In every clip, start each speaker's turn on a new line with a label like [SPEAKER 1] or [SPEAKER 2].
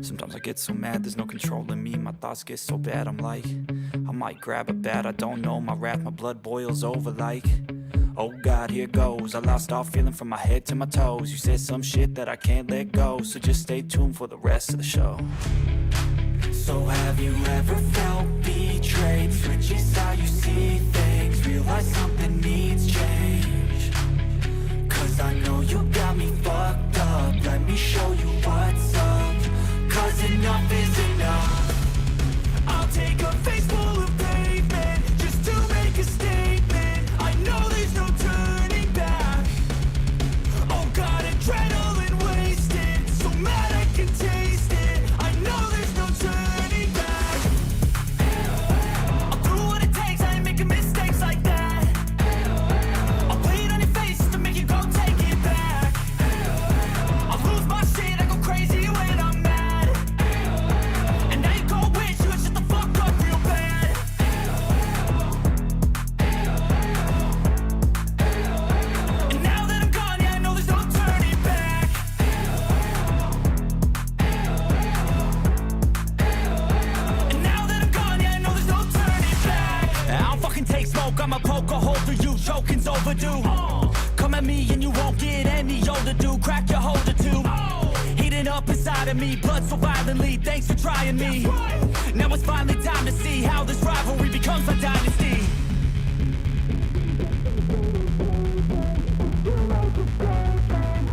[SPEAKER 1] Sometimes I get so mad, there's no controlling me. My thoughts get so bad, I'm like, I might grab a bat, I don't know. My wrath, my blood boils over like, oh God, here goes. I lost all feeling from my head to my toes. You said some shit that I can't let go, so just stay tuned for the rest of the show. So have you ever felt betrayed? Switches how you see things, realize something needs change. Cause I know you got me fucked up, let me show you what's up. Cause enough is enough. I'll take a face full of pavement just to make a statement. I know there's no turning back. Oh God, adrenaline wasted, so mad I can taste it. I know there's no turning back. I'll do what it takes, I ain't making mistakes like that. I'll bleed on your face to make you go take it back. I'll lose my shit, I go crazy when I'm mad. And now you go wish you would shut the fuck up real bad. And now that I'm gone, yeah, I know there's no turning back. And now that I'm gone, yeah, I know there's no turning back. I don't fucking take smoke, I'ma poke a hole through you, choking's overdue. Come at me and you won't get any older, dude. Crack your holder too. Heating up inside of me, blood so violently. Thanks for trying me. Now it's finally time to see how this rivalry becomes a dynasty.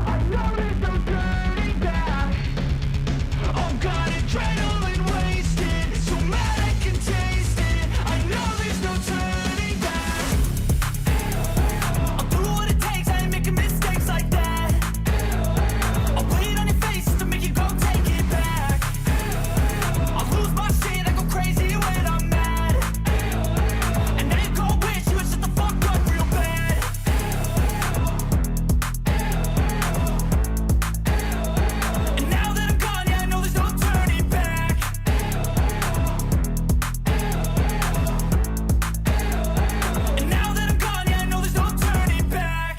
[SPEAKER 1] I know there's no turning back. Oh God, adrenaline wasted, so mad I can taste it. I know there's no turning back. I'll do what it takes, I ain't making mistakes like that. I'll bleed on your face to make you go take it back. I'll lose my shit, I go crazy when I'm mad. And now you go wish you would shut the fuck up real bad. And now that I'm gone, yeah, I know there's no turning back. And now that I'm gone, yeah, I know there's no turning back.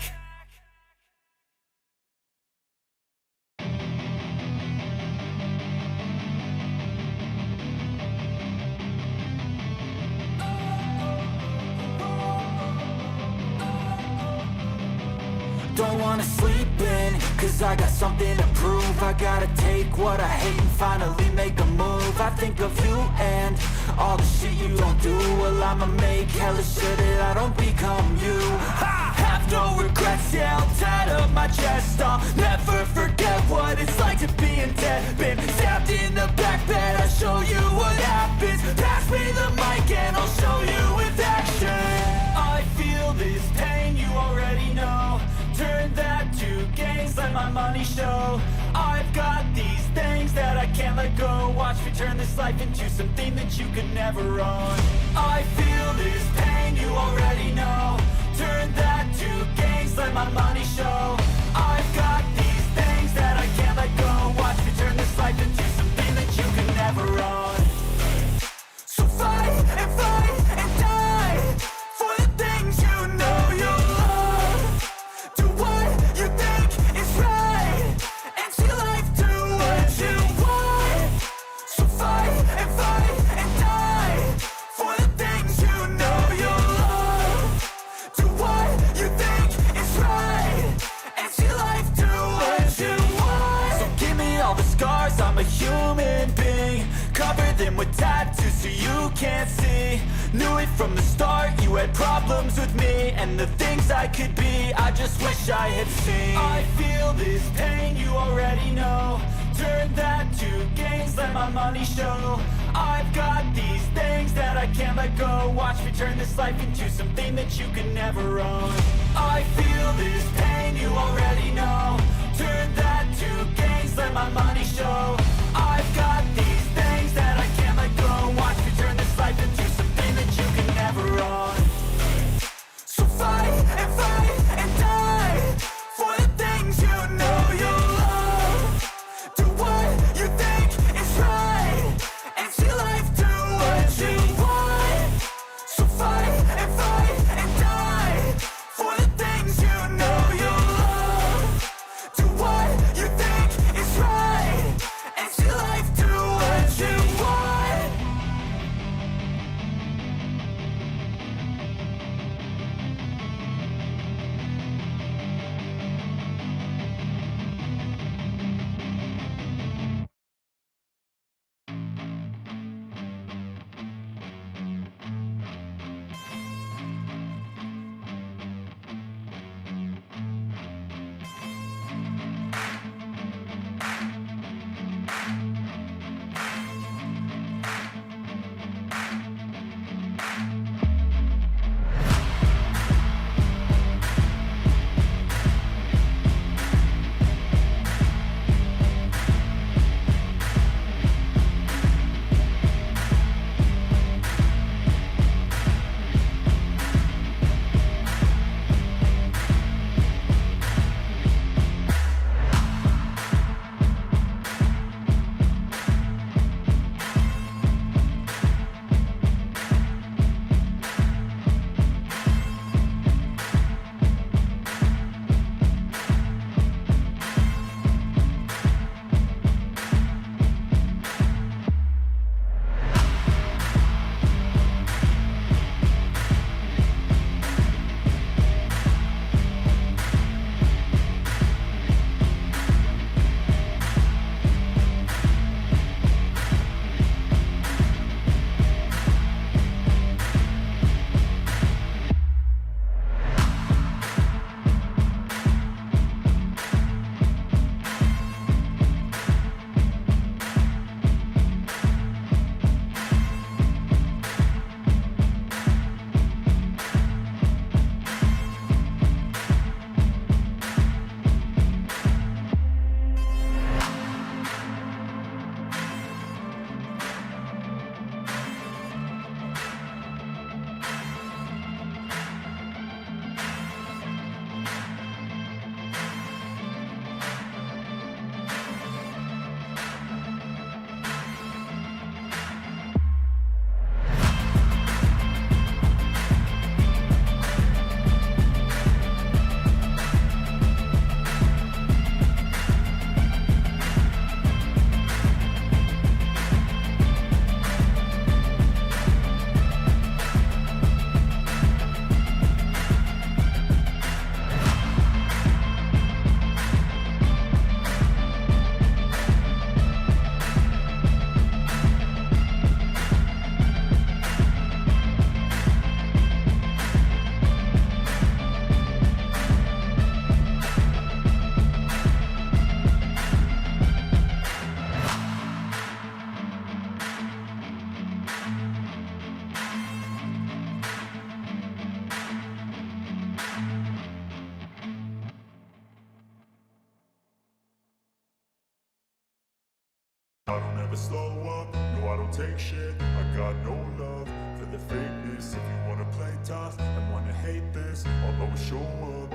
[SPEAKER 1] Don't wanna sleep in, cause I got something to prove. I gotta take what I hate and finally make a move. I think of you and all the shit you don't do. Well, I'ma make hella sure that I don't become you. I have no regrets, yeah, I'll tie up my chest. I'll never forget what it's like to be in debt. Been stabbed in the back bed, I'll show you what happens. Pass me the mic and I'll show you with action. I feel this pain, you already know. Turn that to gains, let my money show. I've got these things that I can't let go. Watch me turn this life into something that you could never own. I feel this pain, you already know. Turn that to gains, let my money show. I've got these things that I can't let go. Watch me turn this life into something that you could never own. So fight and die for the things you know you love. Do what you think is right, and see life do what you want. So fight and die for the things you know you love. Do what you think is right, and see life do what you want. So give me all the scars, I'm a human being. Cover them with tattoos so you can't see. Knew it from the start, you had problems with me and the things I could be, I just wish I had seen. I feel this pain, you already know. Turn that to gains, let my money show. I've got these things that I can't let go. Watch me turn this life into something that you can never own. I feel this pain, you already know. Turn that to gains, let my money show. I've got these things that I can't let go. Watch me turn this life into something that you can never own. So fight and die for the things you know you love. Do what you think is right, and see life do what you want. So fight and die for the things you know you love. Do what you think is right, and
[SPEAKER 2] never slow up, no I don't take shit. I got no love for the fakeness. If you wanna play tough and wanna hate this, I'll always show up.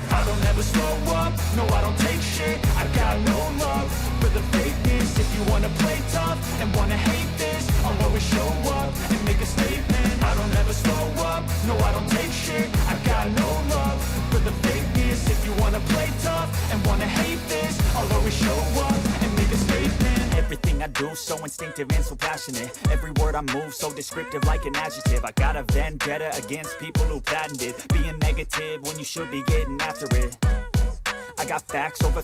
[SPEAKER 1] I don't ever slow up, no I don't take shit. I got no love for the fakeness. If you wanna play tough and wanna hate this, I'll always show up and make a statement. I don't ever slow up, no I don't take shit. I got no love for the fakeness. If you wanna play tough and wanna hate this, I'll always show up and make a statement. Everything I do so instinctive and so passionate. Every word I move so descriptive like an adjective. I got a vendetta against people who patented being negative when you should be getting after it. I got facts over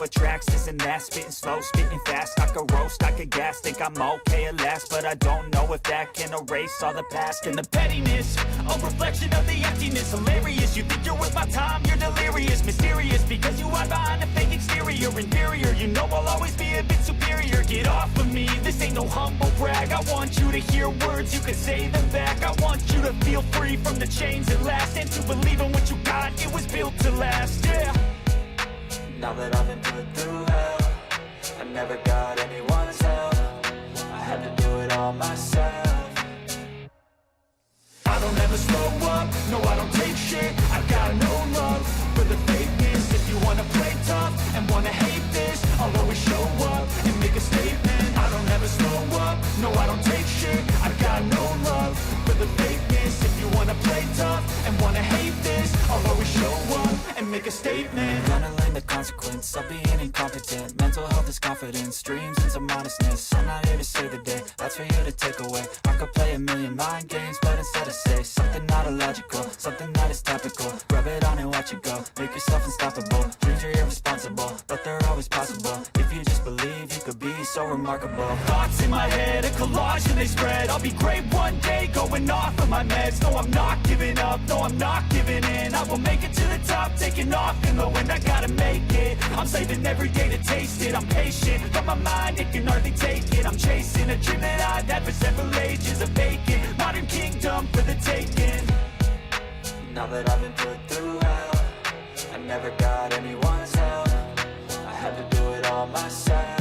[SPEAKER 1] tracks, this and that, spitting slow, spitting fast. I could roast, I could gas, think I'm okay at last, but I don't know if that can erase all the past and the pettiness. A reflection of the emptiness, hilarious. You think you're worth my time, you're delirious, mysterious, because you hide behind a fake exterior. Inferior, you know I'll always be a bit superior. Get off of me, this ain't no humble brag. I want you to hear words, you can say them back. I want you to feel free from the chains that last, and to believe in what you got, it was built to last, yeah. Now that I've been put through hell, I never got anyone's help. I had to do it all myself. I don't ever slow up, no I don't take shit. I got no love for the fakeness. If you wanna play tough and wanna hate this, I'll always show up and make a statement. I don't ever slow up, no I don't take shit. I got no love for the fakeness. If you wanna play tough and wanna hate this, I'll always show up and make a statement. Gonna learn the consequence of being incompetent. Mental health is confidence, dreams and some honestness. I'm not here to save the day, that's for you to take away. I could play a million mind games, but instead I say something not illogical, something that is topical. Rub it on and watch it go, make yourself unstoppable. Dreams are irresponsible, but they're always possible. If you just believe, you could be so remarkable. Thoughts in my head, a collage and they spread. I'll be great one day, going off of my meds. No, I'm not giving up, no, I'm not giving in. I will make it to the top, taking off in the wind. I gotta make it, I'm saving every day to taste it. I'm patient, but my mind, it can hardly take it. I'm chasing a dream that I've had for several ages. A vacant, modern kingdom for the taking. Now that I've been put through hell, I never got anyone's help. I had to do it all myself.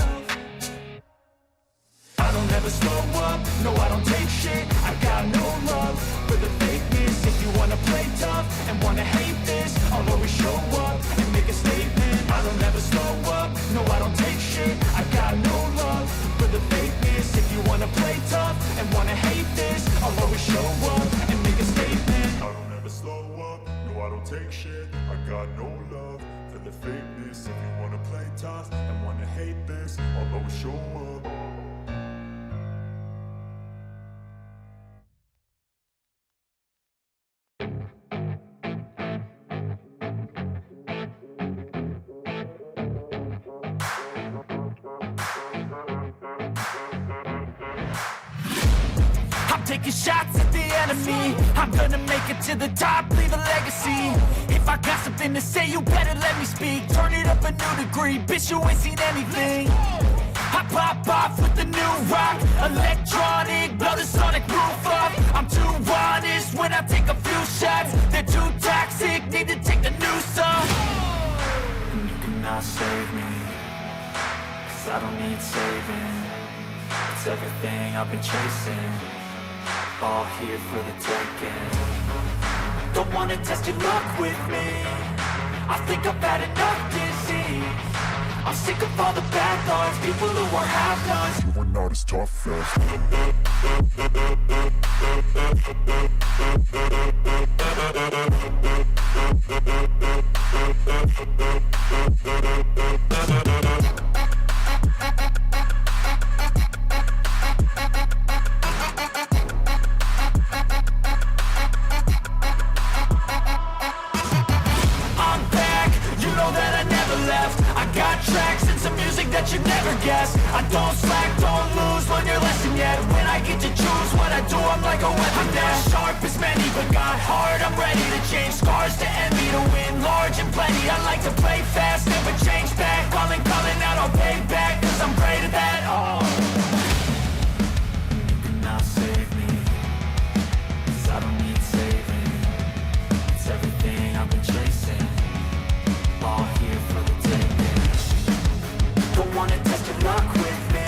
[SPEAKER 1] I don't ever slow up, no I don't take shit. I got no love for the fakeness. If you wanna play tough and wanna hate this, I'll always show up and make a statement. I don't ever slow up, no I don't take shit. I got no love for the fakeness. If you wanna play tough and wanna hate this, I'll always show up and make a statement.
[SPEAKER 2] I don't ever slow up, no I don't take shit. I got no love for the fakeness. If you wanna play tough and wanna hate this, I'll always show up.
[SPEAKER 1] Taking shots at the enemy, I'm gonna make it to the top, leave a legacy. If I got something to say, you better let me speak. Turn it up a new degree, bitch, you ain't seen anything. I pop off with the new rock, electronic, blow the sonic roof up. I'm too honest when I take a few shots. They're too toxic, need to take the news off. And you cannot save me, cause I don't need saving. It's everything I've been chasing, all here for the taking. Don't wanna test your luck with me, I think I've had enough disease. I'm sick of all the bad thoughts, people who are half-nots.
[SPEAKER 2] You are not as tough
[SPEAKER 1] that you never guess. I don't slack, don't lose, learn your lesson yet. When I get to choose what I do, I'm like a weapon now. Sharp as many, but got hard, I'm ready to change. Scars to envy, to win large and plenty. I like to play fast, never change back. Calling out, I'll pay back, cause I'm great at that. Oh, you cannot save me, cause I don't need saving. It's everything I've been chasing, all here for the taking. Don't wanna test your luck with me,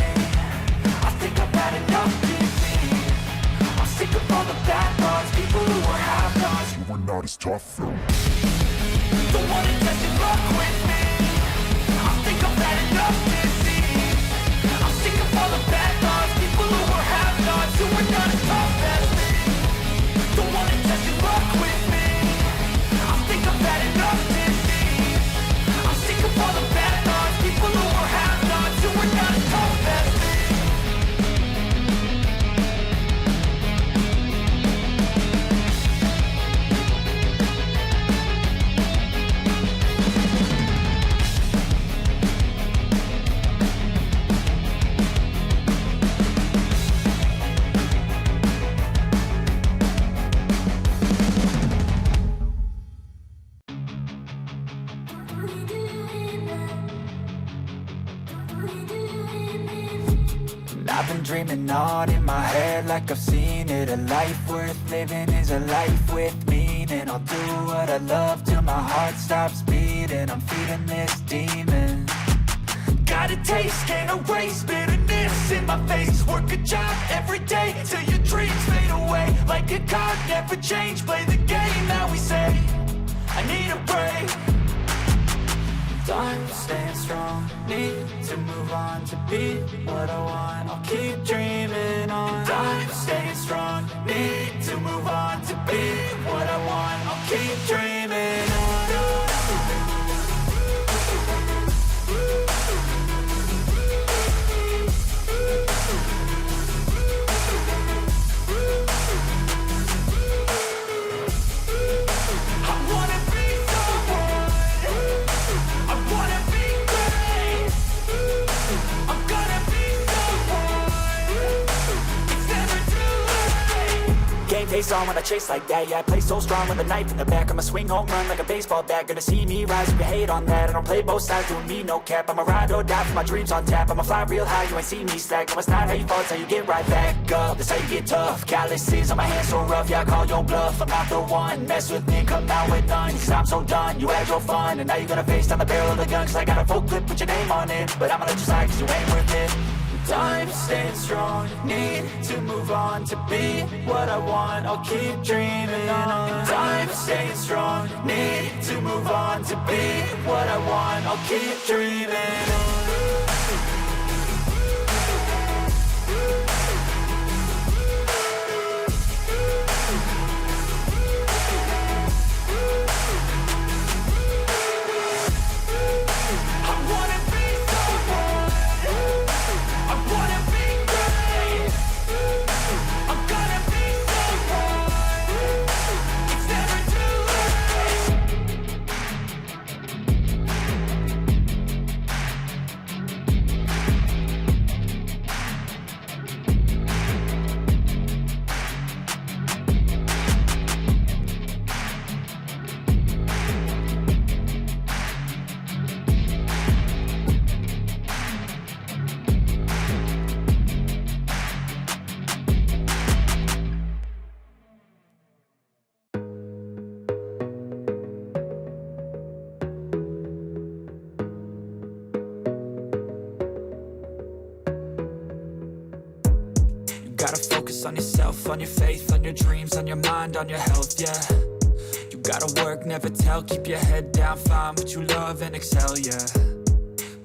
[SPEAKER 2] but we're not as tough.
[SPEAKER 1] Don't wanna test your luck with me. I think I've had enough disease. I'm sick of all the bad thoughts, people who are have-nots, who are not as tough as me. Don't wanna test your luck with me. I think I've had enough disease. I'm sick of all the bad thoughts, people who are have-nots, who are not as tough as me. I've been dreaming on in my head like I've seen it. A life worth living is a life with meaning. I'll do what I love till my heart stops beating. I'm feeding this demon. Got a taste, can't erase bitterness in my face. Work a job every day till your dreams fade away. Like a card, never change, play the game that we say. I need a break. I'm staying strong, need to move on to be what I want. I'll keep dreaming on. I'm staying strong, need to move on to be what I want. I'll keep dreaming on. Face on when I chase like that, yeah, I play so strong with a knife in the back. I'ma swing home run like a baseball bat. Gonna see me rise if you hate on that. I don't play both sides, doing me no cap. I'ma ride or die for my dreams on tap. I'ma fly real high, you ain't see me slack. No, it's not how you fall, it's how you get right back up. That's how you get tough. Calluses on my hands so rough, yeah, I call your bluff. I'm not the one, mess with me, come out with none. Cause I'm so done, you had your fun. And now you're gonna face down the barrel of the gun. Cause I got a full clip, put your name on it. But I'ma let you slide cause you ain't worth it. I'm staying strong, need to move on to be what I want. I'll keep dreaming on. I'm staying strong, need to move on to be what I want. I'll keep dreaming on. Gotta focus on yourself, on your faith, on your dreams, on your mind, on your health, yeah. You gotta work, never tell, keep your head down, find what you love and excel, yeah.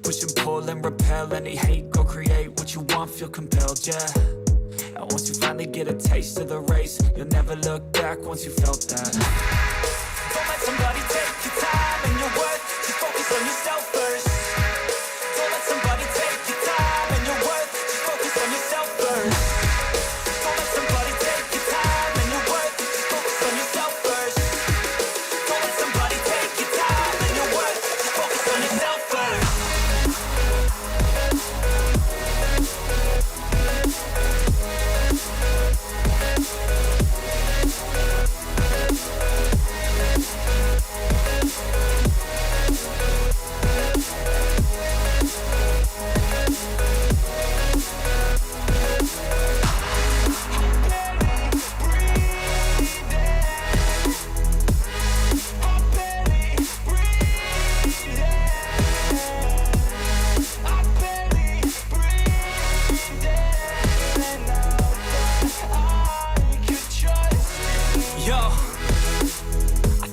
[SPEAKER 1] Push and pull and repel any hate, go create what you want, feel compelled, yeah. And once you finally get a taste of the race, you'll never look back once you felt that. Don't let somebody take your time and your worth, just focus on yourself first. Don't let somebody take your time and your worth, just focus on yourself first.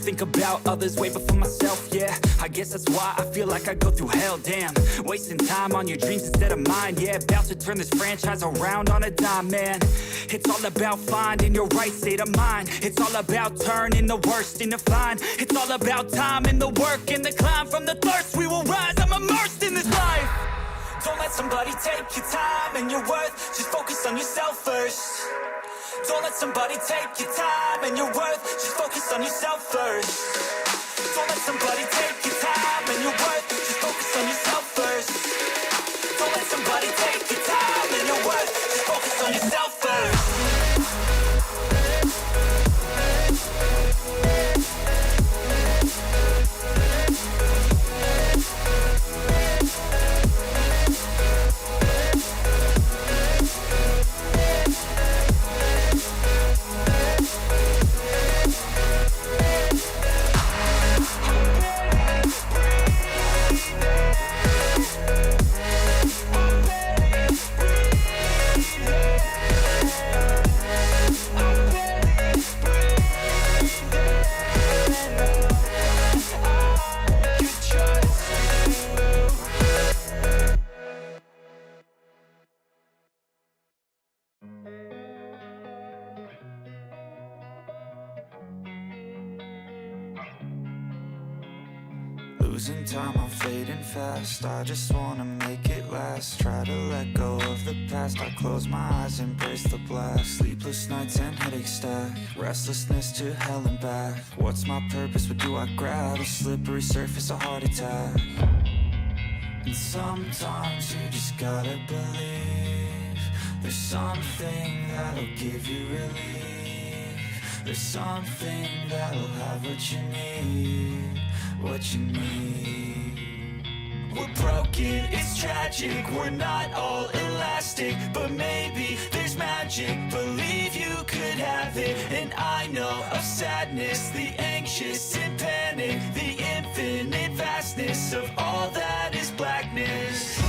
[SPEAKER 1] think about others way before myself, yeah. I guess that's why I feel like I go through hell, damn. Wasting time on your dreams instead of mine, yeah. About to turn this franchise around on a dime, man. It's all about finding your right state of mind. It's all about turning the worst into fine. It's all about time and the work and the climb. From the thirst we will rise, I'm immersed in this life. Don't let somebody take your time and your worth. Just focus on yourself first. Don't let somebody take your time and your worth. Just focus on yourself first. Don't let somebody take your time and your worth. Just focus on yourself first. Don't let somebody take your time and your worth. Just focus on yourself first. Losing time, I'm fading fast. I just wanna make it last. Try to let go of the past. I close my eyes, embrace the blast. Sleepless nights and headaches stack. Restlessness to hell and back. What's my purpose? What do I grab? A slippery surface, a heart attack. And sometimes you just gotta believe there's something that'll give you relief. There's something that'll have what you need. What you need. We're broken, it's tragic. We're not all elastic, but maybe there's magic. Believe you could have it. And I know of sadness, the anxious and panic, the infinite vastness of all that is blackness.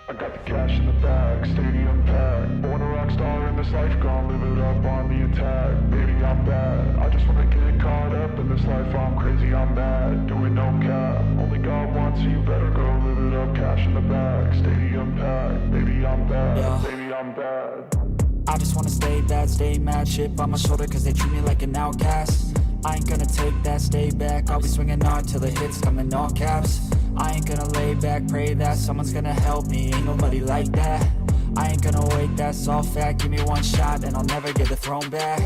[SPEAKER 2] I got the cash in the bag, stadium packed. Born a rock star in this life, gon' live it up on the attack. Baby, I'm bad, I just wanna get caught up in this life. I'm crazy, I'm mad, doing no cap. Only God wants you, better go live it up. Cash in the bag, stadium packed. Baby, I'm bad, baby, I'm bad.
[SPEAKER 1] I just wanna stay bad, stay mad. Chip on my shoulder cause they treat me like an outcast. I ain't gonna take that, stay back. I'll be swinging hard till the hits come in all caps. I ain't gonna lay back, pray that someone's gonna help me. Ain't nobody like that. I ain't gonna wait, that's all fact. Give me one shot and I'll never get the throne back.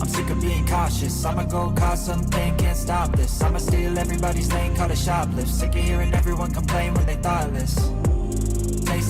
[SPEAKER 1] I'm sick of being cautious. I'ma go cause something, can't stop this. I'ma steal everybody's lane, call it shoplift. Sick of hearing everyone complain when they thoughtless. Taste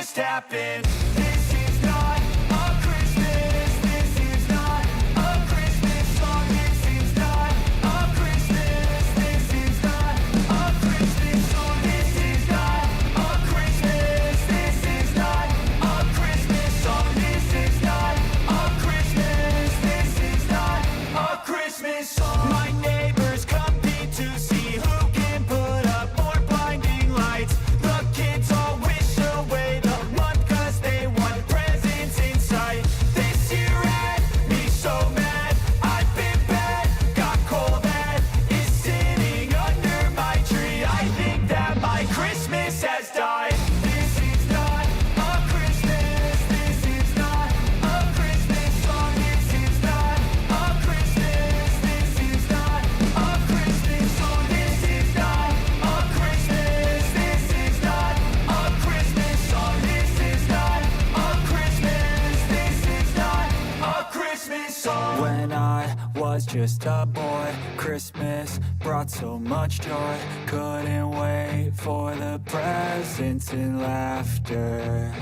[SPEAKER 1] just happened. This is not a Christmas. This is not a Christmas song. This is not a Christmas. This is not a Christmas song. This is not a Christmas. This is not a Christmas song. This is not a Christmas. This is not a Christmas song. My neighbors compete to see who can put up more blinding lights. The kids all wish away the month 'cause they want presents in sight. This year had me so mad. I've been bad, got coal that is sitting under my tree. I think that my Christmas has died. This is not a Christmas. This is not a Christmas song. This is not a Christmas. This is not a Christmas song. This is not a Christmas. This is not a Christmas song. This is not a Christmas. This is not a Christmas song. When I was just a boy, Christmas brought so much joy. Couldn't wait for the presents and laughter.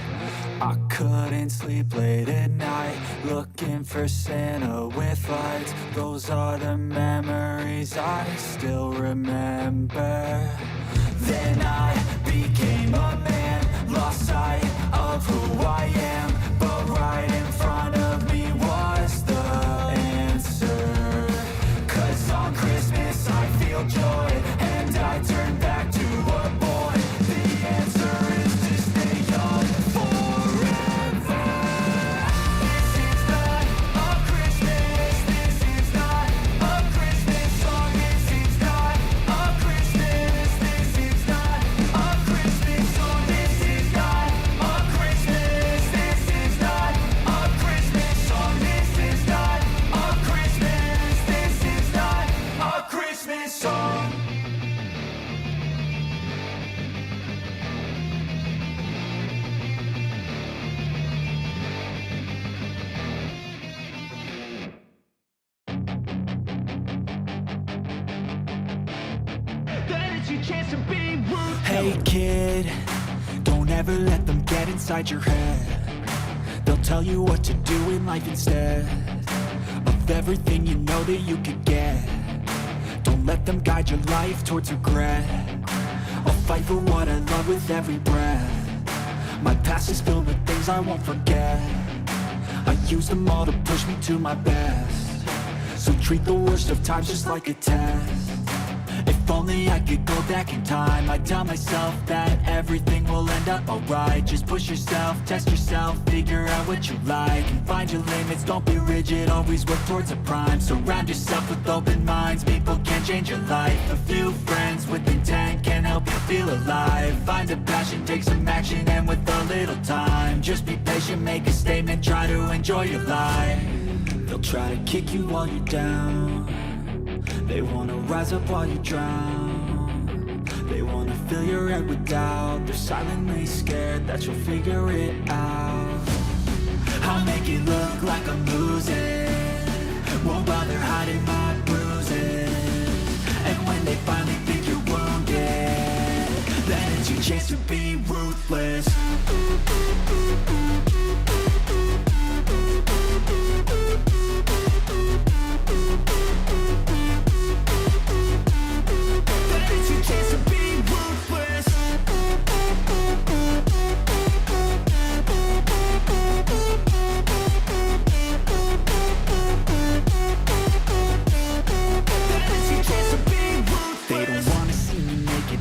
[SPEAKER 1] I couldn't sleep late at night, looking for Santa with lights. Those are the memories I still remember. Then I became a man, lost sight of who I am. But right in front of me was the answer. 'Cause on Christmas I feel joy, and I turn back to a boy. The answer is to stay young forever. This is not a Christmas. This is not a Christmas song. This is not a Christmas. This is not a Christmas song. This is not a Christmas. This is not a Christmas song. This is not a Christmas. This is not a Christmas song.
[SPEAKER 3] That is your chance to be ruthless.
[SPEAKER 1] Hey kid, don't ever let them get inside your head. They'll tell you what to do in life instead of everything you know that you could get. Don't let them guide your life towards regret. I'll fight for what I love with every breath. My past is filled with things I won't forget. I use them all to push me to my best. So treat the worst of times just like a test. If only I could go back in time, I'd tell myself that everything will end up alright. Just push yourself, test yourself, figure out what you like, and find your limits, don't be rigid, always work towards a prime. Surround yourself with open minds, people can change your life. A few friends with intent can help you feel alive. Find a passion, take some action, and with a little time, just be patient, make a statement, try to enjoy your life. They'll try to kick you while you're down. They wanna rise up while you drown. They wanna fill your head with doubt. They're silently scared that you'll figure it out. I'll make it look like I'm losing, won't bother hiding my bruises. And when they finally think you're wounded, then it's your chance to be ruthless.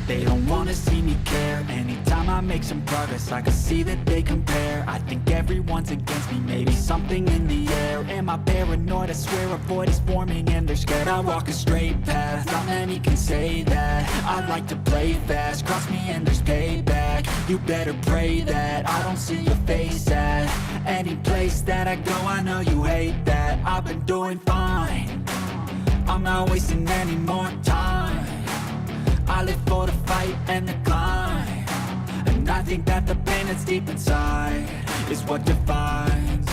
[SPEAKER 1] They don't wanna see me care. Anytime I make some progress, I can see that they compare. I think everyone's against me, maybe something in the air. Am I paranoid? I swear a void is forming and they're scared I walk a straight path. Not many can say that. I like to play fast, cross me and there's payback. You better pray that I don't see your face at any place that I go. I know you hate that. I've been doing fine, I'm not wasting any more time. I live for the fight and the climb, and I think that the pain that's deep inside is what defines.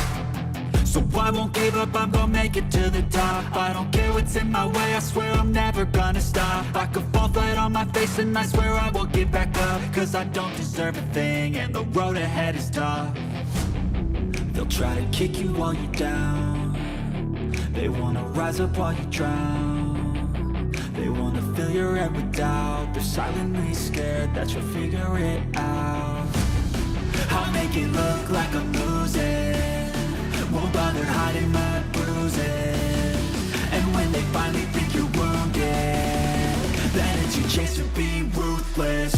[SPEAKER 1] So I won't give up, I'm gonna make it to the top. I don't care what's in my way, I swear I'm never gonna stop. I could fall flat on my face and I swear I won't give back up. Cause I don't deserve a thing and the road ahead is tough. They'll try to kick you while you're down. They wanna rise up while you drown. They wanna fill your head with doubt. They're silently scared that you'll figure it out. I'll make it look like I'm losing, won't bother hiding my bruises. And when they finally think you're wounded, then it's your chance to be ruthless.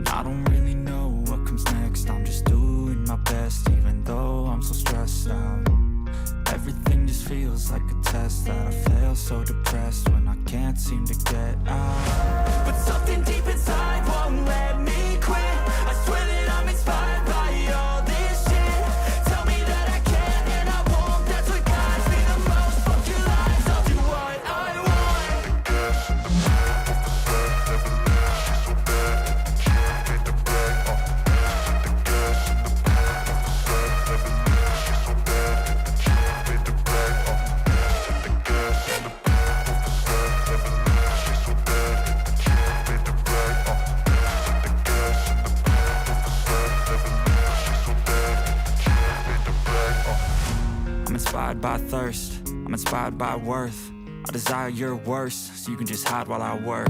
[SPEAKER 1] I don't really know what comes next. I'm just doing my best, even though I'm so stressed out. Everything just feels like a test that I fail, so depressed when I can't seem to get out. But something deep inside won't let me quit. I swear that I'm inspired by all this shit. Tell me that I can and I won't. That's what guides me the most. Fuck your lies, I'll do what I want.
[SPEAKER 2] Oh.
[SPEAKER 1] inspired by thirst, I'm inspired by worth. I desire your worst, so you can just hide while I work.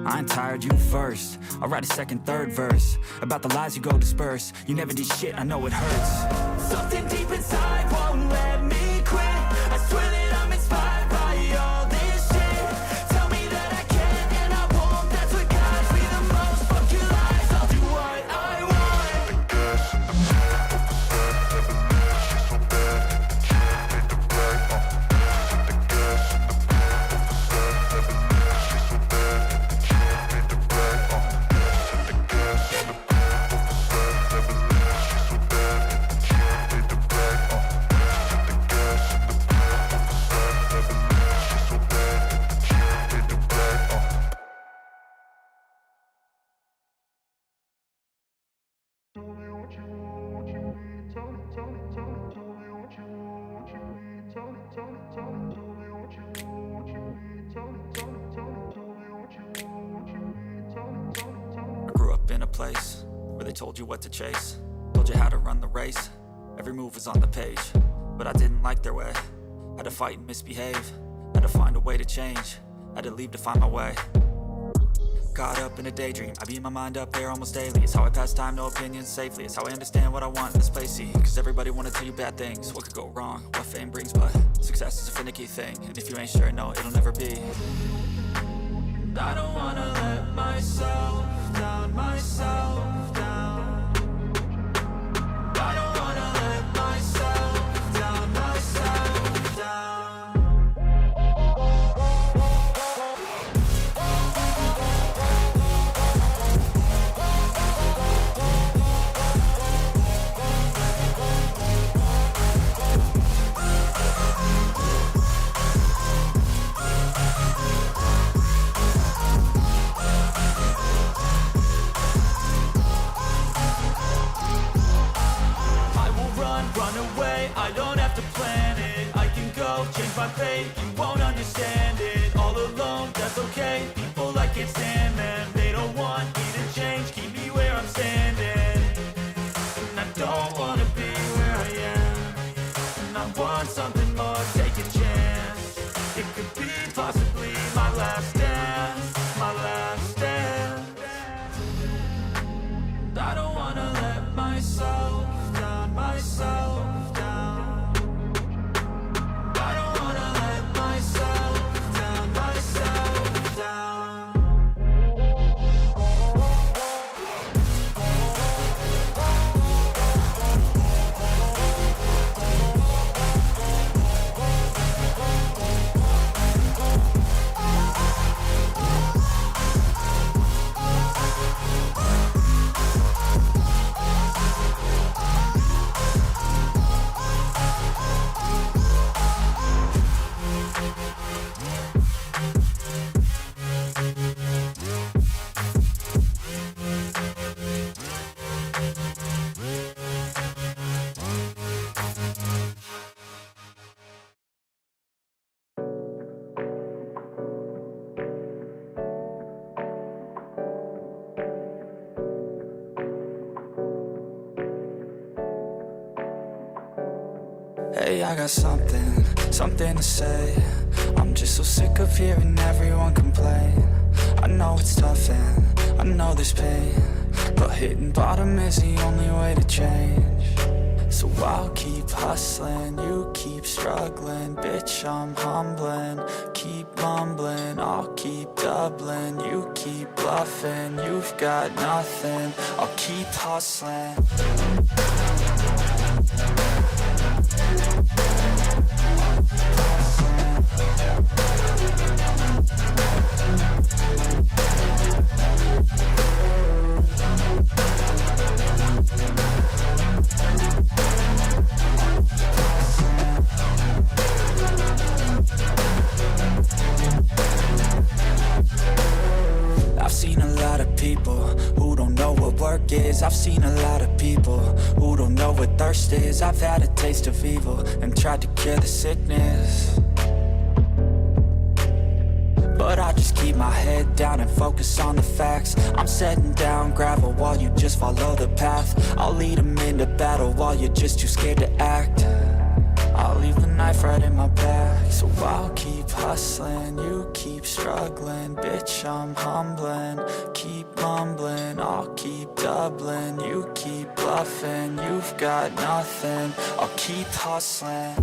[SPEAKER 1] I ain't tired, you first. I'll write a second, third verse about the lies you go disperse. You never did shit, I know it hurts. Something deep inside won't let me quit. I swear that I'm inspired by all this shit. Tell me that I can and I won't. That's what guides me the most. Fuck your lies, I'll do what I want.
[SPEAKER 2] The gas and the beat of the set, never leave. She's so bad that you can't make the right. The gas and the beat of the set, never leave. She's so bad that you can't make the right. The gas and the beat of the set, never leave. She's so bad that you can't make the right. The gas and the beat of the set, never leave. She's so bad that you can't make the right. Tell me what you need. Tell me, tell me, tell me. Tell me what you need. Tell me, tell me, tell me. Tell me what you need. Tell me, tell me, tell me. Tell me what you need. Tell me, tell me, tell me.
[SPEAKER 1] I grew up in a place where they told you what to chase, told you how to run the race. Every move was on the page, but I didn't like their way. Had to fight and misbehave, had to find a way to change, had to leave to find my way. Caught up in a daydream, I beat my mind up there almost daily. It's how I pass time, no opinions safely. It's how I understand what I want in this place, see. Cause everybody wanna tell you bad things, what could go wrong, what fame brings. But success is a finicky thing, and if you ain't sure, no, it'll never be. I don't wanna let myself down, myself down. I don't wanna let myself down, myself down. I don't have to plan it, I can go change my fate. You won't understand it, all alone, that's okay. People I can't stand, man, they don't want me to change. Keep me where I'm standing, and I don't wanna be where I am. And I want something more, take a chance. It could be possibly my last dance, my last dance. I don't wanna let myself down, myself. Hey, I got something to say. I'm just so sick of hearing everyone complain. I know it's tough and I know there's pain, but hitting bottom is the only way to change. So I'll keep hustling, you keep struggling. Bitch, I'm humbling, keep mumbling. I'll keep doubling, you keep bluffing. You've got nothing, I'll keep hustling. I've seen a lot of people who don't know what work is. I've seen a lot of people who don't know what thirst is. I've had a taste of evil and tried to cure the sickness, but I just keep my head down and focus on the facts. I'm setting down gravel while you just follow the path. I'll lead them into battle while you're just too scared to act. I'll leave the knife right in my bag. So I'll keep hustling, you keep struggling. Bitch, I'm humbling, keep mumbling. I'll keep doubling, you keep bluffing. You've got nothing, I'll keep hustling.